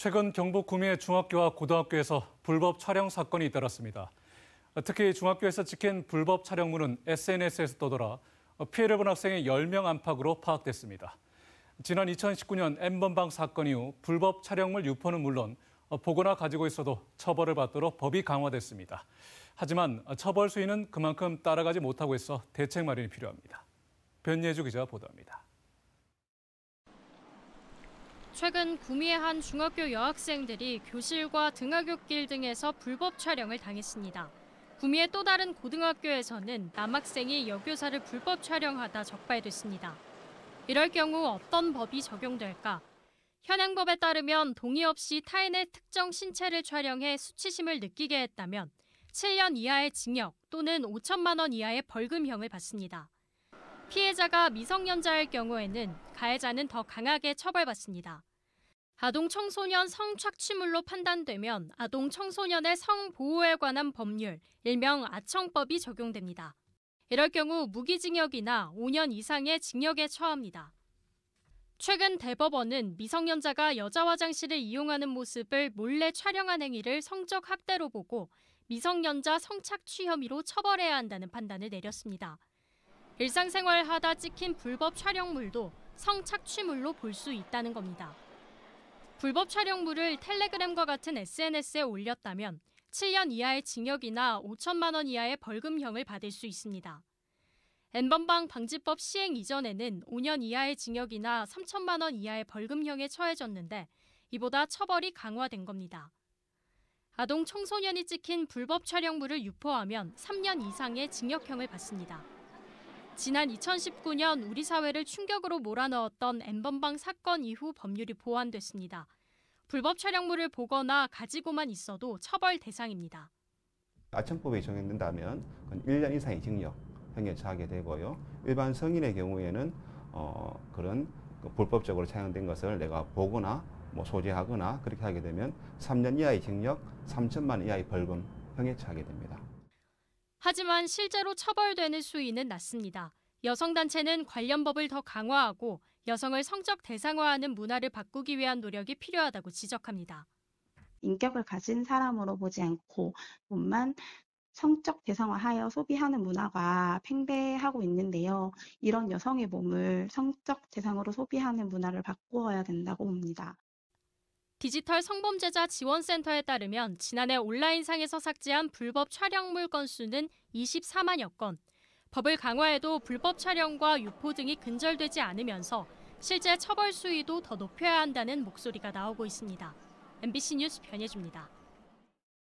최근 경북 구미의 중학교와 고등학교에서 불법 촬영 사건이 잇따랐습니다. 특히 중학교에서 찍힌 불법 촬영물은 SNS에서 떠돌아 피해를 본 학생이 10명 안팎으로 파악됐습니다. 지난 2019년 N번방 사건 이후 불법 촬영물 유포는 물론 보거나 가지고 있어도 처벌을 받도록 법이 강화됐습니다. 하지만 처벌 수위는 그만큼 따라가지 못하고 있어 대책 마련이 필요합니다. 변예주 기자가 보도합니다. 최근 구미의 한 중학교 여학생들이 교실과 등하굣길 등에서 불법 촬영을 당했습니다. 구미의 또 다른 고등학교에서는 남학생이 여교사를 불법 촬영하다 적발됐습니다. 이럴 경우 어떤 법이 적용될까? 현행 법에 따르면 동의 없이 타인의 특정 신체를 촬영해 수치심을 느끼게 했다면 7년 이하의 징역 또는 5천만 원 이하의 벌금형을 받습니다. 피해자가 미성년자일 경우에는 가해자는 더 강하게 처벌받습니다. 아동 청소년 성착취물로 판단되면 아동 청소년의 성보호에 관한 법률, 일명 아청법이 적용됩니다. 이럴 경우 무기징역이나 5년 이상의 징역에 처합니다. 최근 대법원은 미성년자가 여자 화장실을 이용하는 모습을 몰래 촬영한 행위를 성적 학대로 보고 미성년자 성착취 혐의로 처벌해야 한다는 판단을 내렸습니다. 일상생활하다 찍힌 불법 촬영물도 성착취물로 볼 수 있다는 겁니다. 불법 촬영물을 텔레그램과 같은 SNS에 올렸다면 7년 이하의 징역이나 5천만 원 이하의 벌금형을 받을 수 있습니다. N번방 방지법 시행 이전에는 5년 이하의 징역이나 3천만 원 이하의 벌금형에 처해졌는데 이보다 처벌이 강화된 겁니다. 아동 청소년이 찍힌 불법 촬영물을 유포하면 3년 이상의 징역형을 받습니다. 지난 2019년 우리 사회를 충격으로 몰아넣었던 N번방 사건 이후 법률이 보완됐습니다. 불법 촬영물을 보거나 가지고만 있어도 처벌 대상입니다. 아청법에 적용된다면 1년 이상의 징역형에 처하게 되고요. 일반 성인의 경우에는 그런 불법적으로 촬영된 것을 내가 보거나 소지하거나 그렇게 하게 되면 3년 이하의 징역, 3천만 원 이하의 벌금형에 처하게 됩니다. 하지만 실제로 처벌되는 수위는 낮습니다. 여성단체는 관련 법을 더 강화하고 여성을 성적 대상화하는 문화를 바꾸기 위한 노력이 필요하다고 지적합니다. 인격을 가진 사람으로 보지 않고 몸만 성적 대상화하여 소비하는 문화가 팽배하고 있는데요. 이런 여성의 몸을 성적 대상으로 소비하는 문화를 바꾸어야 된다고 봅니다. 디지털 성범죄자 지원센터에 따르면 지난해 온라인상에서 삭제한 불법 촬영물 건수는 24만여 건. 법을 강화해도 불법 촬영과 유포 등이 근절되지 않으면서 실제 처벌 수위도 더 높여야 한다는 목소리가 나오고 있습니다. MBC 뉴스 변예주입니다.